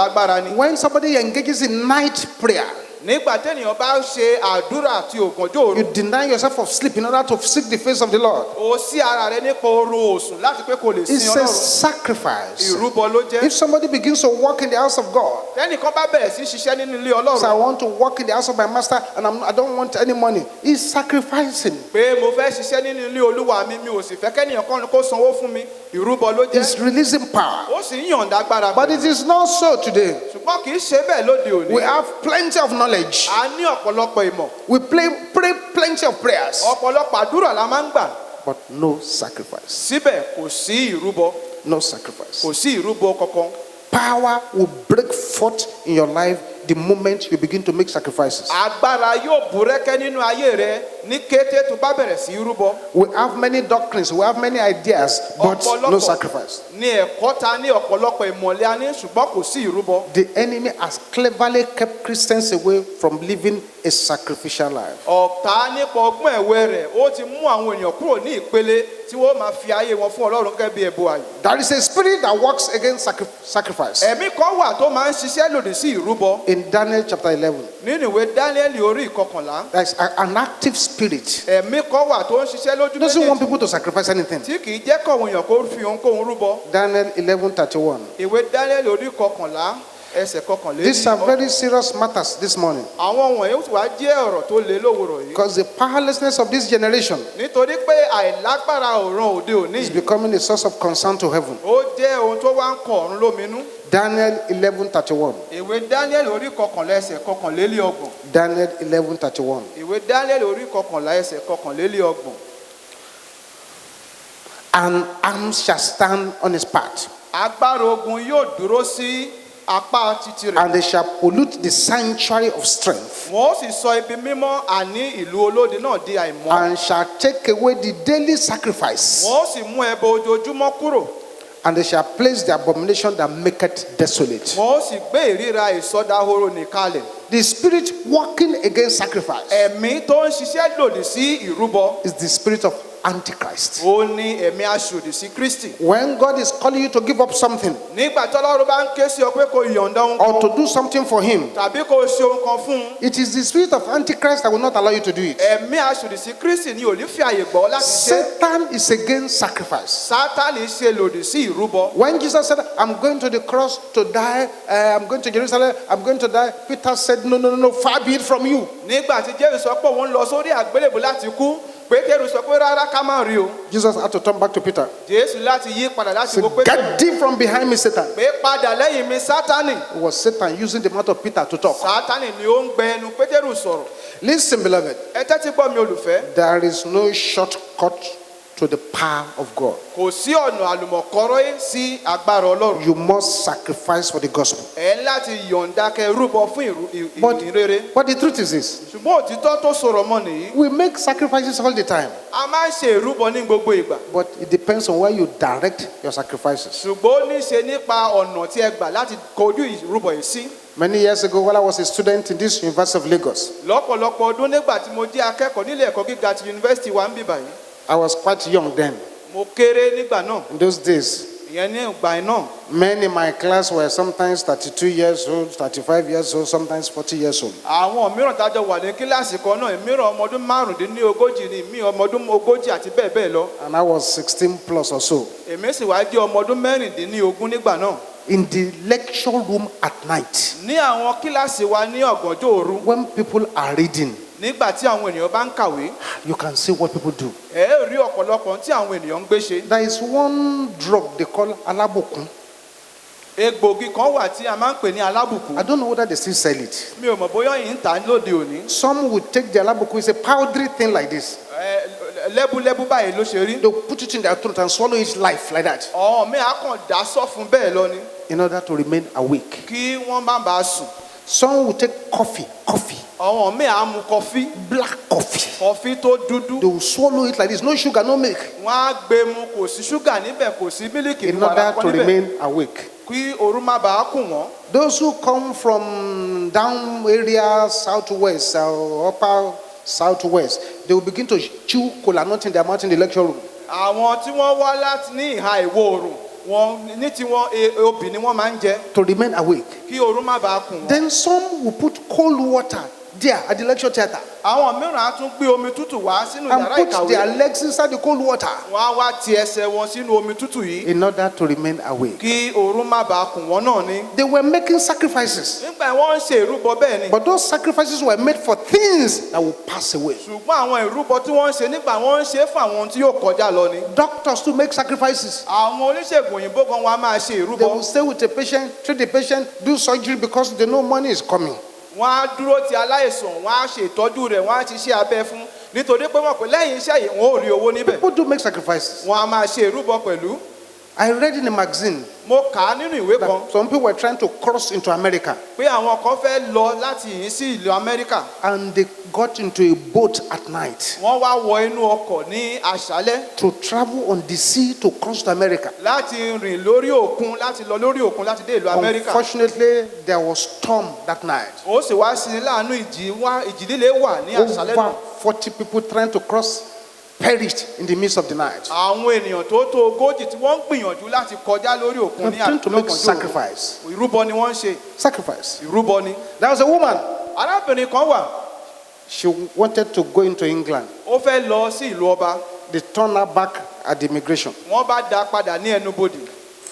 yọ̀ǹda agbára ni. When somebody engages in night prayer, nígbà tẹ́nìyàn bá ṣe àdúrà àti ògànjọ́ òru. you deny yourself of sleep in order to seek the face of the Lord. o sí ara rẹ nípa oorun òsùn láti pé kò lè sin It's a Ọlọ́run. sacrifice. ìrúbọ ló jẹ́. If somebody begins to work in the house of God, tẹ́nìkan bá bẹ̀rẹ̀ sí ṣiṣẹ́ nínú ilé so I Ọlọ́run. want to work in the house of my master and I don't want any money, he's sacrificing. pé mo fẹ́ ṣiṣẹ́ nínú ilé olúwa mi ò sì fẹ́ kẹ́nìyàn kan kó sanwó fún mi. ìrúbọ ló He's jẹ́. releasing power. ó sì ń yọ̀ǹda agbára. But it is not so today. ṣùgbọ́n kì í ṣe bẹ́ẹ̀ lóde òní. We have plenty of knowledge. a ní ọ̀pọ̀lọpọ̀ ìmọ̀. We pray plenty of prayers, ọ̀pọ̀lọpọ̀ àdúrà la máa ń gbà. but no sacrifice. síbẹ̀ kò sí ìrúbọ. No sacrifice. kò sí ìrúbọ kankan. Power will break forth in your life the moment you begin to make sacrifices. agbára yóò búrẹ́kẹ́ nínú ayé rẹ ní kété tó bá bẹ̀rẹ̀ sí rúbọ. We have many doctrines, we have many ideas, but no sacrifice. ní ẹ̀kọ́ ta ní ọ̀pọ̀lọpọ̀ ìmọ̀lẹ́ a ní ṣùgbọ́n kò sí ìrúbọ. The enemy has cleverly kept Christians away from living a sacrificial life. ọ̀tá nípa ọgbọ́n ẹ̀wẹ́ rẹ̀ ó ti mú àwọn èèyàn kúrò ní ìpele tí wọ́n máa fi ayé wọn fún Ọlọ́run gẹ́gẹ́ bí ẹbọ ààyè. There is a spirit that works against sacrifice. ẹ̀mí kan wà tó máa ń ṣiṣẹ́ lòdì sí ìrúbọ. In Daniel chapter 11, nínú ìwé Dáníẹ́lì orí ìkọkànlá. there is an active spirit. ẹ̀mí kan wà tó ń ṣiṣẹ́ lójú He doesn't want méjèèjì people to sacrifice anything. tí kì í jẹ́ kọ̀wé èèyàn kó fi ohunkóhun rúbọ. Daniel 11:31. ìwé Dáníẹ́lì orí ìkọkànlá ẹsẹ̀ These are kọkànlélẹ́yìn. very serious matters this morning, àwọn wọ̀nyí wá jẹ́ ọ̀rọ̀ tó le lówùrọ̀ yìí. because the powerlessness of this generation nítorí pé àìlágbára òran òde òní is yìí, becoming a source of concern to heaven. ó jẹ́ ohun tó wá ń kọ ọ̀run lóminú. Daniel 11:31. ìwé Dáníẹ́lì orí kọkànlá ẹsẹ̀ kọkànlélẹ́ọgbọ̀n. Daniel 11:31. ìwé Dáníẹ́lì orí kọkànlá ẹsẹ̀ kọkànlélẹ́ọgbọ̀n. And arms shall stand on his part, agbára ogun yóò dúró sí apá títì rẹ̀. and they shall pollute the sanctuary of strength, wọ́n ó sì sọ ibi mímọ́ àní ìlú olódi náà di àìmọ́. and shall take away the daily sacrifice, wọ́n ó sì mú ẹbọ ojoojúmọ́ kúrò. and they shall place the abomination that maketh desolate. wọ́n ó sì gbé ìríra ìsọdahoro nìkalẹ̀. The spirit working against sacrifice ẹ̀mí tó ń ṣiṣẹ́ lòdì sí ìrúbọ is the spirit of Antichrist. ó ní ẹ̀mí aṣòdì sí Kristi. When God is calling you to give up something nígbà tí Ọlọ́run bá ń ké sí ọ pé kó yọ̀ǹda ohun or kan to do something for him, tàbí kó ṣe ohun kan fún un, it is the spirit of Antichrist that will not allow you to do it. ẹ̀mí aṣòdì sí Kristi ni ò ní fi àyè gbọ́ láti ṣe. Satan is against sacrifice. Sátánì ṣe lòdì sí ìrúbọ. When Jesus said, I'm going to the cross to die, I'm going to Jerusalem, I'm going to die, Peter said, no, far be it from you. nígbà tí Jésù sọ pé òun lọ sórí àgbélébùú láti kú, Pétérù sọ pé rárá ká má rí o. Jesus had to turn back to Peter. Jésù láti yí padà láti Say, wo Pétérù get thee from behind me, Satan. pé padà lẹ́yìn mi Sátánì. It was Satan using the mouth of Peter to talk. Sátánì ni ó ń gbẹ ẹnu Pétérù sọ̀rọ̀. Listen, beloved, ẹ tẹ́tí gbọ́ mi olùfẹ́. there is no shortcut to the power of God. kò sí ọ̀nà àlùmọ̀kọ́rọ́ sí agbára Ọlọ́run. You must sacrifice for the gospel. ẹ láti yọ̀ǹda kẹ́ rúbọ fún ìrere. But the truth is this, ṣùgbọ́n òtítọ́ tó sọ̀rọ̀ mọ́ nìyí. we make sacrifices all the time, a máa ń ṣe ìrúbọ ní gbogbo ìgbà. but it depends on where you direct your sacrifices. ṣùgbọ́n ó ní í ṣe nípa ọ̀nà tí ẹ gbà láti kojú ìrúbọ yìí sí. Many years ago, while I was a student in this University of Lagos, lọ́pọ̀lọpọ̀ ọdún nígbà tí mo jẹ́ akẹ́kọ̀ọ́ nílé ẹ̀kọ́ gíga ti yunifásitì wa ń bì báyìí. I was quite young then. mo kéré nígbà náà. In those days, ìyẹn ní ìgbà yẹn náà. men in my class were sometimes 32 years old, 35 years old, sometimes 40 years old. àwọn mìíràn tájọ wà ní kíláàsì kan náà mìíràn ọmọ ọdún márùndínlógójì ni mí ọmọ ọdún ogójì àti bẹ́ẹ̀ bẹ́ẹ̀ lọ. And I was 16 plus or so. èmi sì wá jẹ́ ọmọ ọdún mẹ́rìndínlógún nígbà náà. In the lecture room at night, ní àwọn kíláàsì wa ní ọ̀gànjọ́ òru, when people are reading, nígbà tí àwọn ènìyàn bá ń kàwé, you can see what people do. ẹ ó rí ọ̀pọ̀lọpọ̀ tí àwọn ènìyàn ń gbé ṣe. There is one drug they call alabokun. egbògi kan wà tí a máa ń pè ní alábùkún. I don't know whether they still sell it. mi ò mọ̀ bóyá yìí ń tà lóde òní. Some would take the alabokun, it's a powdery thing like this. lẹ́búlẹ́bú báyìí ló ṣe rí. They'll put it in their throat and swallow it live like that ọ̀hún mi á kàn dá sọ́fun bẹ́ẹ̀ lọ ni in order to remain awake. kí wọ́n má bàa sùn. Some will take coffee, ọ̀hún mi á mu kọfí black coffee. kọfí tó dúdú. They will swallow it like this, no sugar, no milk, wọ́n á gbé mu kò sí ṣúgà níbẹ̀ kò sí mílíkì in order to níbẹ̀ remain awake. kí òru má bàa kùn wọ́n. Those who come from down area southwest or upper southwest, they will begin to chew kola nut in their mouth in the lecture room. àwọn tí wọ́n wá láti ní ìhà ìwọ̀ oòrùn wọn ní tiwọn obì ni wọ́n máa ń jẹ to remain awake. kí oorun má bàa kùn wọ́n. Then some will put cold water there at the lecture theater àwọn mìíràn á tún gbé omi tútù wá sínú and yàrá put their ìkàwé. legs inside the cold water wọ́n á wá ti ẹsẹ̀ wọn sínú omi tútù yìí in order to remain awake. kí oorun má bàa kùn wọ́n náà ní. They were making sacrifices, nígbà wọ́n ń ṣe ìrúbọ bẹ́ẹ̀ ni. but those sacrifices were made for things that will pass away. ṣùgbọ́n àwọn ìrúbọ tí wọ́n ń ṣe nígbà wọ́n ń ṣe fún àwọn tí yóò kọjá lọ ni. Doctors to make sacrifices. àwọn oníṣègùn òyìnbó gan wa máa ṣe They ìrúbọ. will stay with the patient, treat the patient, do surgery because they know money is coming. wọ́n á dúró ti aláìsàn wọ́n á ṣe ìtọ́jú rẹ̀ wọ́n á ti ṣe abẹ́ fún nítorí pé wọ́n pè lẹ́yìn iṣẹ́ yìí wọ́n ò rí owó níbẹ̀. People do make sacrifices. wọ́n á máa ṣe ìrúbọ pẹ̀lú. I read in a magazine mo kà á nínú ìwé kan that some people were trying to cross into America pé àwọn kan fẹ́ lọ láti yìí sí ìlú Amẹ́ríkà. and they got into a boat at night wọ́n wá wọ inú ọkọ̀ ní àṣálẹ́ to travel on the sea to cross to America. láti rìn lórí òkun láti lọ lórí òkun láti dé ìlú Amẹ́ríkà. Unfortunately, there was storm that night. ó sì wá sí ní láàánú ìjì líle wà ní àṣálẹ́ náà. Over 40 people trying to cross perished in the midst of the night. àwọn ènìyàn tó tó ogójì tí wọ́n ń gbìyànjú láti kọjá lórí òkun They're ní trying to make àlọ́kànjọ́ sacrifice. ìrúbọ ni wọ́n ń ṣe. Sacrifice. ìrúbọ ni. There was a woman. arábìnrin kan wà She wanted to go into England. ó fẹ́ lọ sí ìlú ọba They turned her back at the immigration. wọ́n bá dá padà ní ẹnubodè.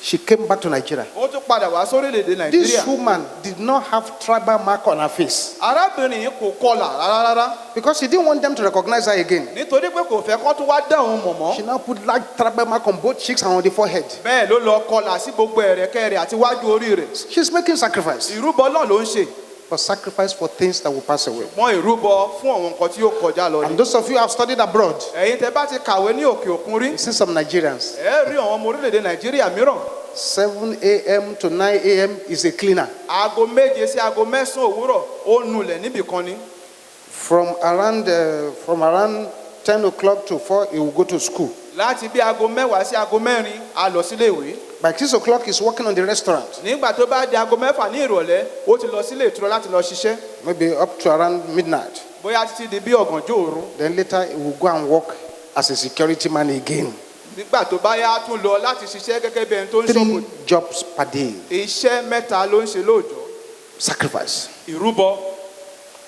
She came back to Nigeria. ó tún padà wá sórílẹ̀-èdè This Nàìjíríà. woman did not have tribal mark on her face arábìnrin yìí kò kọlà rárá because she didn't want them to recognize her again. nítorí pé kò fẹ́ kán tún wá dá òun mọ̀ mọ́. She now put large tribal mark on both cheeks and on the forehead. bẹ́ẹ̀ ló lọ kọlà sí gbogbo ẹ̀rẹ̀kẹ́ rẹ̀ àti wájú orí rẹ̀. She's making sacrifice. ìrúbọ náà ló ń ṣe. For sacrifice for things that will pass away. wọ́n ìrúbọ fún àwọn nǹkan tí yóò kọjá lọ And ni. those of you who have studied abroad, ẹ̀yin tẹ́ bá ti kàwé ní òkè òkun rí. you see some Nigerians. ẹ rí àwọn ọmọ orílẹ̀-èdè Nàìjíríà mìíràn. 7 a.m. to 9 a.m. is a cleaner. aago méje sí aago mẹ́sàn-án òwúrọ̀ ó nulẹ̀ níbì kan ni. From around 10 o'clock to 4, he will go to school. láti bí aago mẹ́wàá sí aago mẹ́rin a lọ sílé ìwé. By 6 o'clock, he's working on the restaurant. nígbà tó bá di aago mẹ́fà ní ìrọ̀lẹ́ ó ti lọ sílé ìtura láti lọ ṣiṣẹ́. Maybe up to around midnight. bóyá títí di bí ọ̀gànjọ́ òru. Then later, he will go and work as a security man again. nígbà tó bá yá tún lọ láti ṣiṣẹ́ gẹ́gẹ́ bí ẹni tó ń ṣọ́bù. 3 jobs per day. iṣẹ́ mẹ́ta ló ń ṣe lóòjọ́. Sacrifice. ìrúbọ.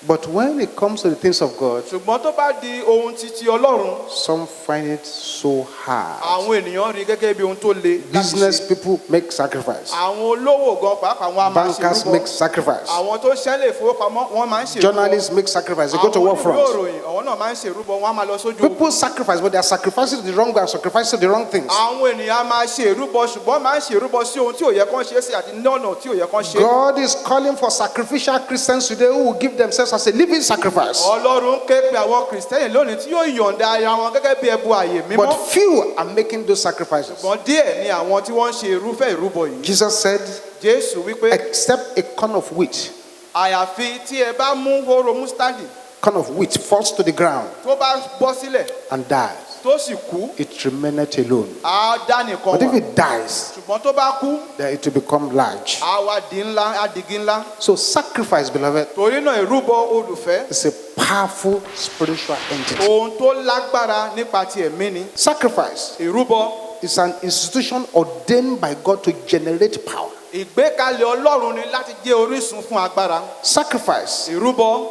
But when it comes to the things of God, ṣùgbọ́n tó bá di ohun titi Ọlọ́run. some find it so hard. àwọn ènìyàn rí gẹ́gẹ́ bí ohun tó le. láti Business ṣe. people make sacrifice. àwọn olówó gan pàápàá wọn a máa ṣe Bankers ìrúbọ. make sacrifice. àwọn tó ṣẹlẹ̀ ìfowópamọ́ wọn máa ń ṣe ìrúbọ. Journalists make sacrifice. They go to war àwọn front. oníròyìn àwọn náà máà ń ṣe ìrúbọ wọn á máa lọ sójú ogun. People sacrifice, but they are sacrificing to the wrong way and sacrificing to the wrong things. àwọn ènìyàn máa ṣe ìrúbọ ṣùgbọ́n máa ń ṣe ìrúbọ sí ohun tí ò yẹ kán ṣe é sí àti ní ọ̀nà tí ò yẹ kán ṣe. God is calling for sacrificial Christians today who will give themselves as a living sacrifice. Ọlọ́run ké pe àwọn kìrìsìtẹ́nì lónìí tí yóò yọ̀ǹda ara wọn gẹ́gẹ́ bí ẹbọ àyè mímọ́. But few are making those sacrifices. ṣùgbọ́n díẹ̀ ni àwọn tí wọ́n ń ṣe irúfẹ́ ìrúbọ yìí. Jesus said, Jésù wípé except a corn of wheat, àyàfi tí ẹ bá mú hóró mustadi corn of wheat falls to the ground tó bá bọ́ sílẹ̀ and dies, tó sì kú it remaineth alone. á dá nìkan But if wà. it dies, ṣùgbọ́n tó bá kú then it will become large. á wá di ńlá á digi ńlá. So sacrifice, beloved, torí náà ìrúbọ olùfẹ́ is a powerful spiritual entity. ohun tó lágbára nípa ti ẹ̀mí ni. Sacrifice ìrúbọ is an institution ordained by God to generate power. ìgbékalẹ̀ Ọlọ́run ni láti jẹ́ orísun fún agbára. Sacrifice ìrúbọ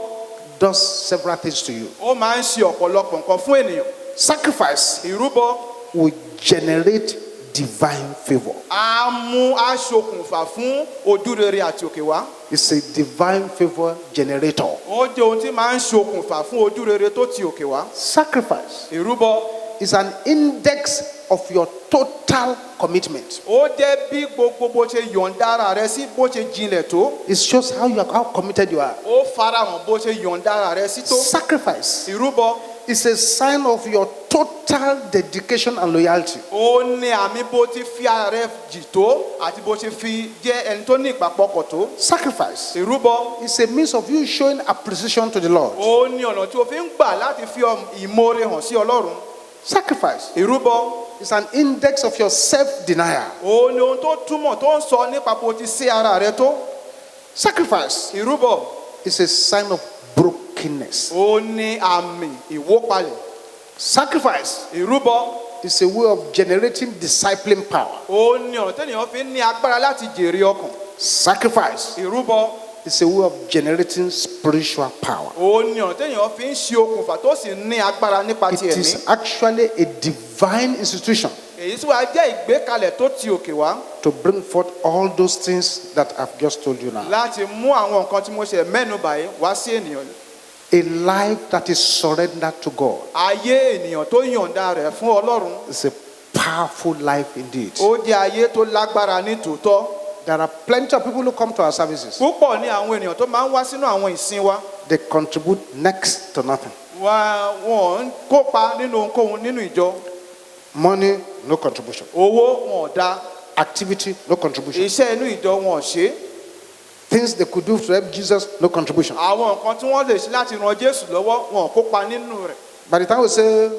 does several things to you. ó máa ń ṣe ọ̀pọ̀lọpọ̀ nǹkan fún ènìyàn. Sacrifice ìrúbọ will generate divine favor. á mú aṣokùnfà fún ojúrere àti òkè wá. It's a divine favor generator. ó jẹ́ ohun tí máa ń ṣokùnfà fún ojúrere tó ti òkè wá. Sacrifice ìrúbọ is an index of your total commitment. ó jẹ́ bí gbogbo bó ṣe yọ̀ǹda ara rẹ sí bó ṣe jinlẹ̀ tó. It shows how committed you are. ó farahàn bó ṣe yọ̀ǹda ara rẹ sí tó. Sacrifice ìrúbọ is a sign of your total dedication and loyalty. ó ní àmì bó ti fi ara rẹ jì tó àti bó ṣe fi jẹ́ ẹni tó ní ìpapọ̀kọ̀ tó. Sacrifice ìrúbọ is a means of you showing appreciation to the Lord. ó ní ọ̀nà tí o fi ń gbà láti fi ìmoore hàn sí Ọlọ́run. Sacrifice ìrúbọ is an index of your self-denial. ó ní ohun tó túmọ̀ tó ń sọ nípa bó ti sé ara rẹ tó. Sacrifice ìrúbọ is a sign of brokenness. ó ní àmì ìwópalẹ̀. Sacrifice ìrúbọ is a way of generating discipline power. ó ní ọ̀nà tẹ́nìyàn fi ń ní agbára láti jèrè ọkàn. Sacrifice ìrúbọ is a way of generating spiritual power. ó ní ọ̀nà tẹ́nìyàn fi ń ṣe okùnfà tó sì ní agbára nípa ti It ẹ̀mí. is actually a divine institution èyí tí wàá jẹ́ ìgbékalẹ̀ tó ti òkè wá to bring forth all those things that I've just told you now. láti mú àwọn nǹkan tí mo ṣe mẹ́nu báyìí wá sí ènìyàn. A life that is surrendered to God ayé ènìyàn tó yọ̀ǹda rẹ̀ fún Ọlọ́run is a powerful life indeed. ó jẹ́ ayé tó lágbára ní tòótọ́. There are plenty of people who come to our services. púpọ̀ ní àwọn ènìyàn tó máa ń wá sínú àwọn ìsìn wa. They contribute next to nothing. wọ́n ń kópa nínú ohunkóhun nínú ìjọ. Money, no contribution. owó wọn ò dá. Activity, no contribution. iṣẹ́ inú ìjọ wọn ò ṣe. Things they could do to help Jesus, no contribution. àwọn nǹkan tí wọ́n lè ṣe láti ran Jésù lọ́wọ́ wọn ò kópa nínú rẹ̀. By the time we say,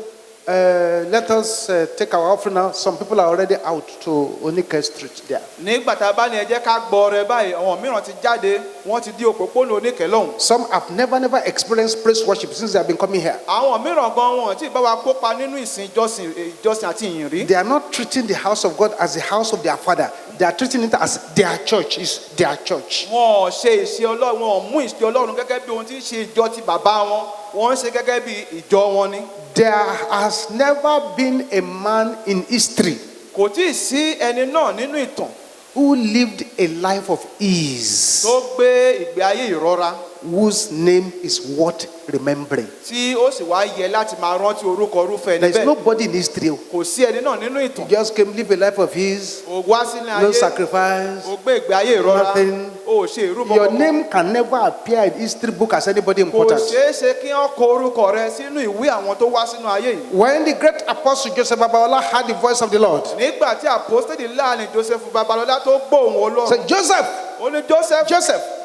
let us take our offering now, some people are already out to Onike Street there. nígbà tá a bá ní ẹ jẹ́ ká gbọ́ ọrẹ báyìí àwọn mìíràn ti jáde wọ́n ti dí òpópónà Oníkẹ́ lọ́hùn. Some have never experienced praise worship since they have been coming here. àwọn mìíràn gan wọn tí bá wa kópa nínú ìsìn ìjọsìn àti ìyìn rí. They are not treating the house of God as the house of their father. They are treating it as their church. Is their church. wọn ò ṣe ìṣe Ọlọ́run wọn ò mú ìṣe Ọlọ́run gẹ́gẹ́ bí ohun tí ń ṣe ìjọ ti bàbá wọn wọ́n ń ṣe gẹ́gẹ́ bí ìjọ wọn ni. There has never been a man in history kò tí ì sí ẹni náà nínú ìtàn who lived a life of ease, tó gbé ìgbé ayé ìrọ̀ra whose name is worth remembering. tí ó sì wá yẹ láti máa rántí orúkọ irúfẹ́ There ẹni is bẹ́ẹ̀. nobody in history kò sí ẹni náà nínú who ìtàn. just came live a life of ease, ó wá sílé no ayé sacrifice, ó gbé ìgbé ayé ìrọ̀ra nothing. ó ṣe ìrúbọ Your kankan. name can never appear in history book as anybody kò important. ṣeé ṣe kí wọ́n kọ orúkọ rẹ sínú ìwé àwọn tó wá sínú ayé yìí. When the great apostle Joseph Babalola heard the voice of the Lord, nígbà tí àpọ́stélì láàrin Joseph Babalọ́lá tó gbóhùn Ọlọ́run said, Joseph, ó ní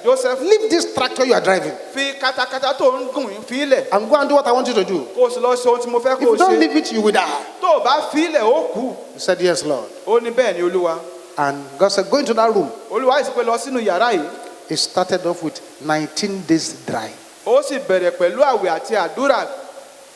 Joseph leave this tractor you are driving fi katakata tó ń gùn fi ilẹ̀ and go and do what I want you to do. kó o sì lọ ṣe ohun tí mo fẹ́ If kó o you don't ṣe. leave it, you will die. tó o bá fi ilẹ̀ ó kú. He said, yes, Lord. ó ní bẹ́ẹ̀ ni Olúwa. And God said, go into that room. Olúwa yìí sì pé lọ sínú yàrá yìí. He started off with 19 days dry. ó sì bẹ̀rẹ̀ pẹ̀lú àwẹ̀ àti àdúrà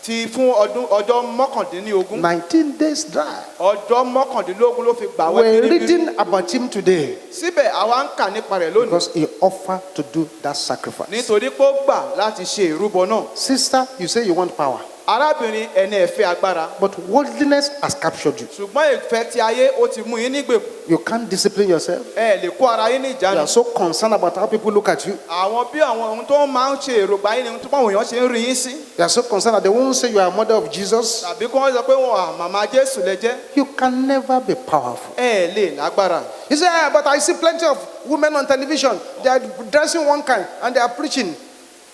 ti fún ọjọ́ mọ́kàndínlógún. 19 days dry. ọjọ́ mọ́kàndínlógún ló fi gbà wẹ́ We're bíríbírí. reading about him today síbẹ̀ àwa ń kà nípa rẹ̀ lónìí. because he offered to do that sacrifice. nítorí pé ó gbà láti ṣe ìrúbọ náà. Sister, you say you want power, arábìnrin ẹni ẹ̀fẹ́ agbára. but worldliness has captured you. ṣùgbọ́n ìfẹ́ ti ayé ó ti mú yín nígbèkùn. You can't discipline yourself. ẹ lè kó ara yín ní You ìjánu. are so concerned about how people look at you. àwọn bí àwọn ohun tó máa ń ṣe èròǹgbà yín ni tó báwọn èèyàn ṣe ń rí yín sí. You are so concerned that they won't say you are a mother of Jesus. tàbí kí wọ́n sọ pé wọn màmá Jésù lẹ jẹ́. You can never be powerful. ẹ lè lágbára. He said, but I see plenty of women on television. They are dressing one kind and they are preaching.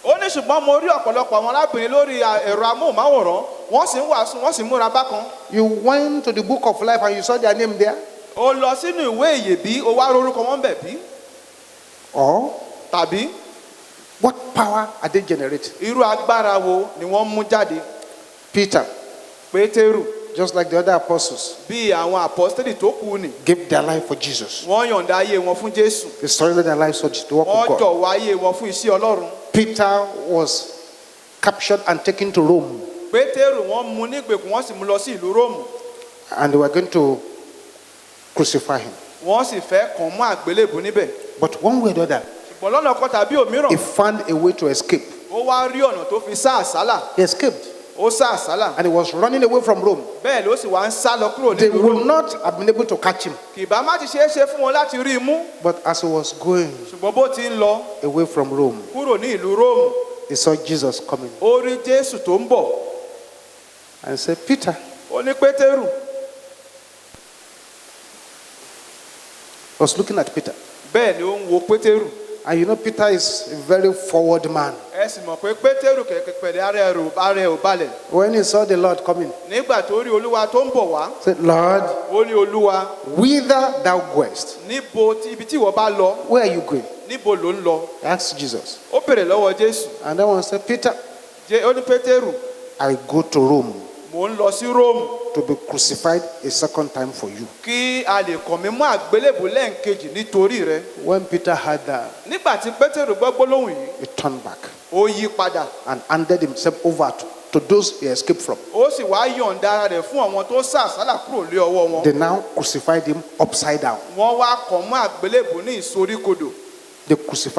ó ní ṣùgbọ́n mo rí ọ̀pọ̀lọpọ̀ àwọn arábìnrin lórí ẹ̀rọ amóhùnmáwòrán wọ́n sì ń wàásù wọ́n sì ń múra bákan. You went to the book of life and you saw their name there. ó lọ sínú ìwé ìyèbí ó wá rorúkọ wọn bẹ̀ bí. Or tàbí what power are they generating? irú agbára wo ni wọ́n mú jáde. Peter, Pétérù just like the other apostles, bí àwọn àpọ́stélì tó kù ni gave their life for Jesus. wọ́n yọ̀ǹda ayé wọn fún Jésù. They surrendered their lives for the work wọ́n of God. jọ̀wọ́ ayé wọn fún iṣẹ́ Ọlọ́run. Peter was captured and taken to Rome, Pétérù wọ́n mú nígbèkùn wọ́n sì mú lọ sí ìlú Róòmù. and they were going to crucify him. wọ́n sì fẹ́ kàn mọ́ àgbélébù níbẹ̀. But one way or the other, ṣùgbọ́n lọ́nà kan tàbí òmíràn he found a way to escape. ó wá rí ọ̀nà tó fi sá àsálà. He escaped, ó sá àsálà. and he was running away from Rome. bẹ́ẹ̀ ló sì wá ń sá lọ kúrò They nílùú would Róòmù. not have been able to catch him. kì bá má ti ṣeé ṣe fún wọn láti rí i mú. But as he was going ṣùgbọ́n bó ti ń lọ away from Rome, kúrò ní ìlú Róòmù he saw Jesus coming ó rí Jésù tó ń bọ̀. and said, Peter, ó ní Pétérù. I was looking at Peter. bẹ́ẹ̀ ni ó ń wo Pétérù. And you know, Peter is a very forward man. ẹ sì mọ̀ pé Pétérù kẹ̀kẹ́ pẹ̀lẹ́ ara ẹ̀ ò balẹ̀. When he saw the Lord coming, nígbà tó rí Olúwa tó ń bọ̀ wá he said, Lord, ó ní Olúwa whither thou goest? níbo ibi tí ìwọ bá lọ Where are you going? níbo ló ń lọ. He asked Jesus. ó bèrè lọ́wọ́ Jésù. And that one said, Peter, ó ní Pétérù I go to Rome mò ń lọ sí Róòmù to be crucified a second time for you. kí a lè kàn mí mọ́ àgbélébù lẹ́ǹkejì nítorí rẹ. When Peter heard that, nígbà tí Pétérù gbọ́ gbólóhùn yìí he turned back ó yí padà and handed himself over to those he escaped from. ó sì wá yọ̀ǹda ara rẹ̀ fún àwọn tó sá àsálà kúrò lé ọwọ́ wọn. They now crucified him upside down. wọ́n wá kàn mọ́ àgbélébùú ní ìsoríkodò. They crucified